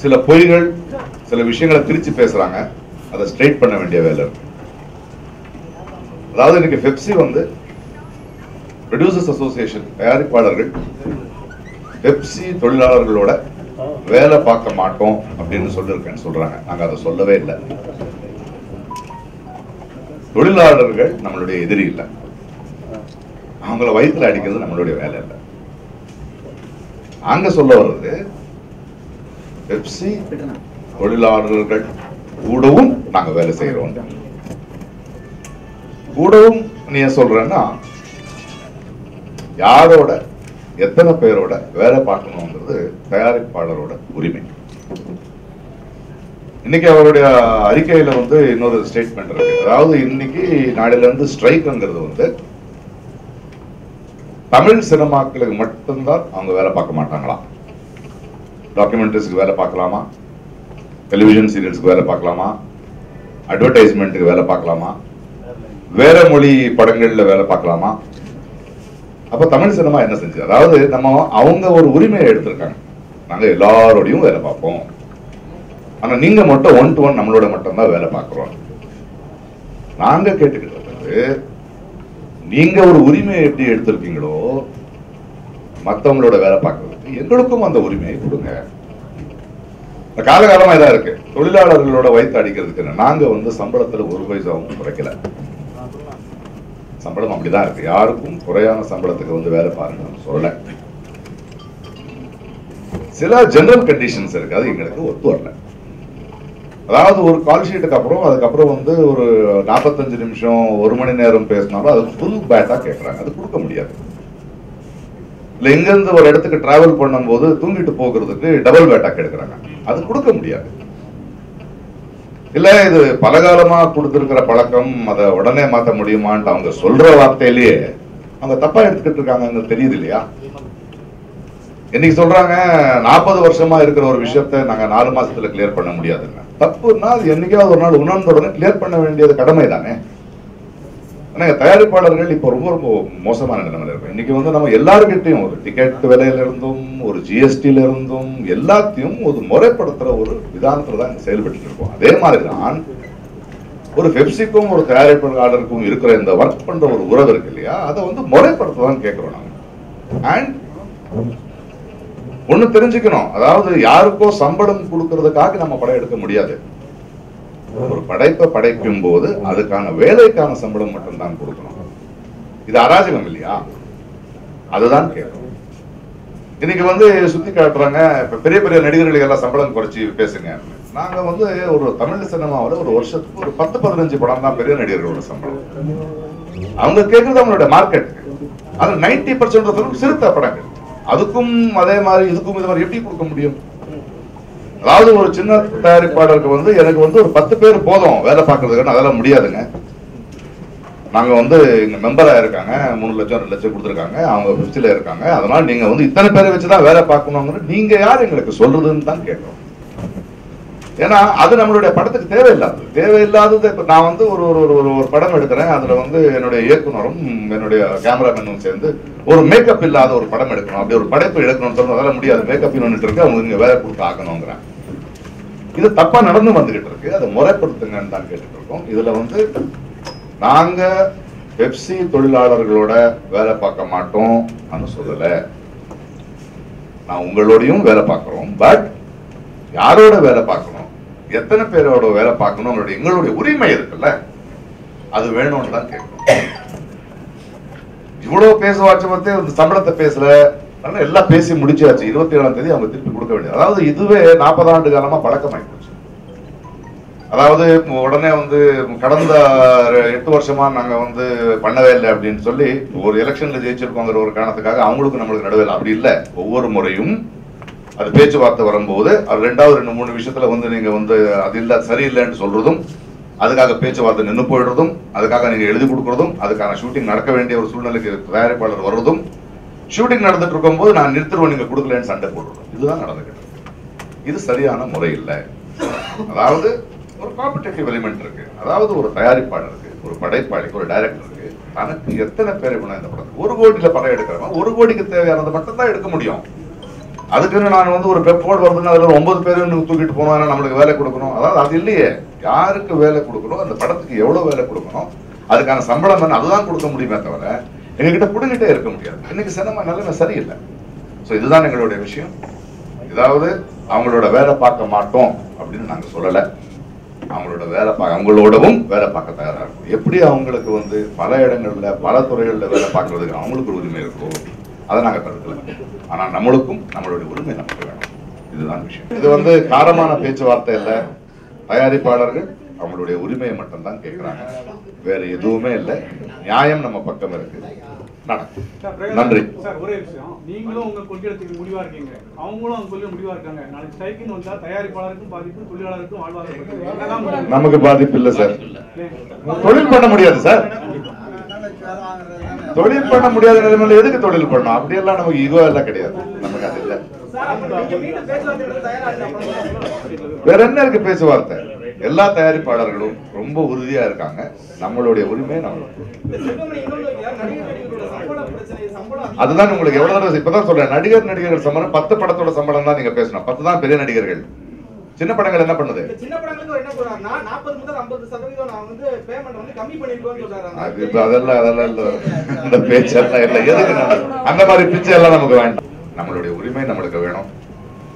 சில பொய்கள், சில விஷயங்களை பிரிச்சு பேசுறாங்க. அதை ஸ்ட்ரைட் பண்ண வேண்டிய வேலை இருக்கு. அதாவது இன்னைக்கு பெப்சி வந்து ப்ரொடியூசர்ஸ் அசோசியேஷன், தயாரிப்பாளர்கள் பெப்சி தொழிலாளர்களோட வேலை பார்க்க மாட்டோம் அப்படின்னு சொல்லிருக்கேன்னு சொல்றாங்க. நாங்க அதை சொல்லவே இல்லை. தொழிலாளர்கள் நம்மளுடைய எதிரி இல்லை. அவங்கள வயிற்றுல அடிக்கிறது நம்மளுடைய வேலை இல்லை. அங்க சொல்ல வர்றது பெப்சி தொழிலாளர்கள் கூடவும் நாங்க வேலை செய்யறோம். கூடவும் நீ சொல்றேன்னா யாரோட எத்தனை பேரோட வேலை பார்க்கணுங்கிறது தயாரிப்பாளரோட உரிமை. இன்னைக்கு அவருடைய அறிக்கையில வந்து இன்னொரு ஸ்டேட்மெண்ட் இருக்கு. அதாவது இன்னைக்கு நாளையில இருந்து ஸ்ட்ரைக்ங்கிறது வந்து தமிழ் சினிமாக்களுக்கு மட்டும்தான் அவங்க வேலை பார்க்க மாட்டாங்களா? டாக்குமெண்ட்ரிஸ்க்கு வேலை பார்க்கலாமா? டெலிவிஷன் சீரியல்ஸ்க்கு வேலை பார்க்கலாமா? அட்வர்டைஸ்மெண்ட்டுக்கு வேலை பார்க்கலாமா? வேற மொழி படங்கள்ல வேலை பார்க்கலாமா? அப்ப தமிழ் சினிமா என்ன செஞ்சது? அதாவது நம்ம அவங்க ஒரு உரிமையை எடுத்திருக்காங்க. நாங்க எல்லாரோடையும் வேலை பார்ப்போம், ஆனா நீங்க மட்டும் 1 to 1 நம்மளோட மட்டும் தான் வேலை பார்க்கிறோம். நாங்க கேட்டுக்கிட்டு நீங்க ஒரு உரிமையை எப்படி எடுத்திருக்கீங்களோ மற்றவங்களோட வேலை பார்க்கறதுக்கு எங்களுக்கும் அந்த உரிமையை கொடுங்க. காலகாலமா இதா இருக்கு. தொழிலாளர்களோட வயிற்று அடிக்கிறதுக்கு நாங்க வந்து சம்பளத்துல 1 பைசாவும் குறைக்கல. சம்பளம் அப்படிதான் இருக்கு. யாருக்கும் குறையான சம்பளத்துக்கு வந்து வேலை பாருங்க சொல்லல. சில ஜெனரல் கண்டிஷன்ஸ் இருக்கு, அது எங்களுக்கு ஒத்து வரல. அதாவது ஒரு கால் ஷீட்டுக்கு அப்புறம் அதுக்கப்புறம் வந்து ஒரு 45 நிமிஷம் 1 மணி நேரம் பேசினாலும் அது ஃபுல் பேட்டா கேட்கறாங்க. அது கொடுக்க முடியாது. இல்ல இங்க இருந்து ஒரு இடத்துக்கு டிராவல் பண்ணும் போது தூங்கிட்டு போகிறதுக்கு டபுள் பேட்டா கேட்கறாங்க. அது கொடுக்க முடியாது. இல்ல இது பலகாலமா கொடுத்திருக்கிற பழக்கம், அதை உடனே மாத்த முடியுமான்னு அவங்க சொல்ற வார்த்தையிலேயே அவங்க தப்பா எடுத்துக்கிட்டு இருக்காங்க. தெரியுது இல்லையா? இன்னைக்கு சொல்றாங்க 40 வருஷமா இருக்கிற ஒரு விஷயத்தை நாங்க 4 மாசத்துல கிளியர் பண்ண முடியாதுங்க. தப்புன்னா அது என்னைக்காவது ஒரு நாள் உணர்ந்த உடனே கிளியர் பண்ண வேண்டியது கடமை தானே. ஆனா தயாரிப்பாளர்கள் இப்ப ரொம்ப ரொம்ப மோசமான நிலைமையில இருக்கும். இன்னைக்கு வந்து நம்ம எல்லாருக்கிட்டையும் ஒரு டிக்கெட் விலையில இருந்தும் ஒரு ஜிஎஸ்டில இருந்தும் எல்லாத்தையும் ஒரு முறைப்படுத்துற ஒரு விதானத்துல தான் செயல்பட்டு இருக்கோம். அதே மாதிரிதான் ஒரு பெப்சிக்கும் ஒரு தயாரிப்பாளருக்கும் இருக்கிற இந்த ஒர்க் பண்ற ஒரு உறவு இருக்கு இல்லையா, அதை வந்து முறைப்படுத்ததான் கேட்கிறோம் நாங்க. அண்ட் ஒண்ணு தெரிஞ்சுக்கணும், அதாவது யாருக்கோ சம்பளம் கொடுக்கறதுக்காக நம்ம படம் எடுக்க முடியாது. ஒரு படைப்பை படைக்கும் போது அதுக்கான வேலைக்கான சம்பளம் மட்டும்தான் கொடுக்கணும். இது அராஜகம் இல்லையா? அதுதான் கேட்கணும். இன்னைக்கு வந்து சுத்தி காட்டுறாங்க, இப்ப பெரிய பெரிய நடிகர்களுக்கு எல்லாம் சம்பளம் குறைச்சி பேசுங்க. நாங்க வந்து ஒரு தமிழ் சினிமாவில் ஒரு வருஷத்துக்கு ஒரு 10-15 படம் தான் பெரிய நடிகர்களோட சம்பளம். அவங்க கேட்கறது அவங்களோட மார்க்கெட். அது 90% சிறுத்தை படங்கள். அதுக்கும் அதே மாதிரி இதுக்கும் இது மாதிரி எப்படி கொடுக்க முடியும்? அதாவது ஒரு சின்ன தயாரிப்பாளருக்கு வந்து எனக்கு வந்து ஒரு 10 பேர் போதும் வேலை பார்க்கறதுக்கு, அதெல்லாம் முடியாதுங்க. நாங்க வந்து இங்க மெம்பரா இருக்காங்க, 3 லட்சம் 2 லட்சம் கொடுத்துருக்காங்க, அவங்க பெப்சில இருக்காங்க, அதனால நீங்க வந்து இத்தனை பேரை வச்சுதான் வேலை பார்க்கணுங்கிற நீங்க யார் எங்களுக்கு சொல்றதுன்னு தான் கேட்கிறோம். ஏன்னா அது நம்மளுடைய படத்துக்கு தேவையில்லாதது. இப்ப நான் வந்து ஒரு ஒரு படம் எடுக்கிறேன், அதுல வந்து என்னுடைய இயக்குனரும் என்னுடைய கேமராமேனும் சேர்ந்து ஒரு மேக்கப் இல்லாத ஒரு படம் எடுக்கணும், அப்படி ஒரு படைப்பு எடுக்கணும்னு சொல்லணும். அதெல்லாம் முடியாது, மேக்கப் இன்னொன்னு இருக்கு, அவங்க இங்க வேலை கொடுத்து ஆக்கணுங்கிறேன். இது தப்பா நடந்து வந்துகிட்டு இருக்கு. அதை முறைப்படுத்துங்கன்னு தான் கேட்டுட்டு இருக்கோம். இதுல வந்து நாங்க பெப்சி தொழிலாளர்களோட வேலை பார்க்க மாட்டோம் சொல்லல. நான் உங்களோடையும் வேலை பார்க்கிறோம். பட் யாரோட வேலை பார்க்கணும், எத்தனை பேரோட வேலை பார்க்கணும், எங்களுடைய உரிமை இருக்குல்ல, அது வேணும்னு தான் கேட்கணும். இவ்வளவு பேசுவாச்சு வந்து சம்பளத்தை பேசல, எல்லாம் பேசி முடிச்சாச்சு. 27ஆம் தேதி அவங்க திருப்பி கொடுக்க வேண்டியது. அதாவது இதுவே 40 ஆண்டு காலமா பழக்கமாயி போச்சு. அதாவது உடனே வந்து கடந்த 8 வருஷமா நாங்க வந்து பண்ணவே இல்லை அப்படின்னு சொல்லி ஒரு எலெக்ஷன்ல ஜெயிச்சிருக்கோங்கிற ஒரு காரணத்துக்காக அவங்களுக்கும் நம்மளுக்கு நடுவே அப்படி இல்லை. ஒவ்வொரு முறையும் அது பேச்சுவார்த்தை வரும்போது அது 2வது 2-3 விஷயத்துல வந்து நீங்க வந்து அது இல்ல சரியில்லைன்னு சொல்றதும், அதுக்காக பேச்சுவார்த்தை நின்று போயிடுறதும், அதுக்காக நீங்க எழுதி கொடுக்கறதும், அதுக்கான ஷூட்டிங் நடக்க வேண்டிய ஒரு சூழ்நிலைக்கு தயாரிப்பாளர் வர்றதும், ஷூட்டிங் நடந்துட்டு இருக்கும் போது நான் நிறுத்துருவோம் நீங்க கொடுக்கலன்னு சண்டை போடுறோம். இதுதான் நடந்துகிட்டு இருக்கு. இது சரியான முறை இல்லை. அதாவது ஒரு காம்படிட்டிவ் எலிமெண்ட் இருக்கு. அதாவது ஒரு தயாரிப்பாளருக்கு, ஒரு படைப்பாளிக்கு, ஒரு டைரக்டருக்கு தனக்கு எத்தனை பேர் வேணும் இந்த படத்துக்கு 1 கோடியில படம் எடுக்கிறவங்க 1 கோடிக்கு தேவையானது மட்டும் தான் எடுக்க முடியும். அதுக்குன்னு நான் வந்து ஒரு பெப்போடு வருதுன்னா அதுல 9 பேரும் தூக்கிட்டு போனோம், நம்மளுக்கு வேலை கொடுக்கணும். அதாவது அது இல்லையே. யாருக்கு வேலை கொடுக்கணும், அந்த படத்துக்கு எவ்வளவு வேலை கொடுக்கணும், அதுக்கான சம்பளம் என்ன, அதுதான் கொடுக்க முடியுமே தவிர எங்ககிட்ட புடுங்கிட்டே இருக்க முடியாது. இன்னைக்கு சினிமா நிலைமை சரியில்லை. ஸோ இதுதான் எங்களுடைய விஷயம். ஏதாவது அவங்களோட வேலை பார்க்க மாட்டோம் அப்படின்னு நாங்க சொல்லலை. அவங்களோட அவங்களோடவும் வேலை பார்க்க தயாரா இருக்கும். எப்படி அவங்களுக்கு வந்து பல இடங்கள்ல பல துறைகள்ல வேலை பார்க்கறதுக்கு அவங்களுக்கு ஒரு உரிமை இருக்கும், அதை நாங்க தடுக்கல. ஆனா நம்மளுக்கும் நம்மளுடைய உரிமை நமக்கு வேணும். இதுதான் விஷயம். இது வந்து காரமான பேச்சுவார்த்தை இல்ல. தயாரிப்பாளர்கள் அவங்களுடைய உரிமையை மட்டும்தான் கேட்கிறாங்க, வேற எதுவுமே இல்லை. நியாயம் நம்ம பக்கம் இருக்கு. நன்றி சார். ஒரே விஷயம், நீங்களும் உங்க கொள்கைக்கு முடிவா இருக்கீங்க, அவங்களும் அவங்க கொள்கை முடிவா இருக்காங்க. நாளைக்கு ஸ்ட்ரைக்குன்னு வந்தா தயாரிப்பாளருக்கும் பாதிப்பு, தொழிலாளருக்கும் வாழ்வாதாரம். நமக்கு பாதிப்பு இல்லை சார். தொழில் பண்ண முடியாது சார். தொழில் பண்ண முடியாத நிலைமையில எதுக்கு தொழில் பண்ணணும்? அப்படியெல்லாம் நமக்கு ஈகோ எல்லாம் கிடையாது. நமக்கு அது இல்லை. வேற என்ன இருக்கு பேச்சுவார்த்தை? எல்லா தயாரிப்பாளர்களும் ரொம்ப உறுதியா இருக்காங்க. நம்மளுடைய உரிமை நம்மளுக்கு. அதுதான் உங்களுக்கு எவ்வளவு தடவை இப்பதான் சொல்றேன். நடிகர்கள் சம்பளம் 10 படத்தோட சம்பளம் தான் நீங்க பேசணும். 10 தான் பெரிய நடிகர்கள். சின்ன படங்கள் என்ன பண்ணுது? சின்ன படங்களுக்கு என்ன சொல்றாங்க, 40 முதல் 50% நான் வந்து பேமெண்ட் வந்து கம்மி பண்ணிருக்கேன்னு சொல்றாங்க. அதெல்லாம் இல்ல. இந்த பேச்செல்லாம் இல்ல. எதுக்கு அந்த மாதிரி பிச்சை எல்லாம் நமக்கு வேண்டாம். நம்மளுடைய உரிமை நம்மளுக்கு வேணும்.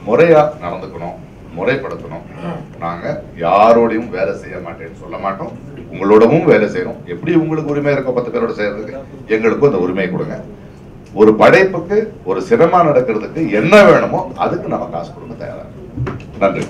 முறையா நடந்துக்கணும், முறைப்படுத்தணும். நாங்க யாரோடையும் வேலை செய்ய மாட்டேன்னு சொல்ல மாட்டோம். உங்களோடவும் வேலை செய்யணும். எப்படி உங்களுக்கு உரிமை இருக்கோ 10 பேரோட செய்யறதுக்கு, எங்களுக்கும் அந்த உரிமையை கொடுங்க. ஒரு படைப்புக்கு, ஒரு சினிமா நடக்கிறதுக்கு என்ன வேணுமோ அதுக்கு நம்ம காசு கொடுக்க தயாரா. நன்றி.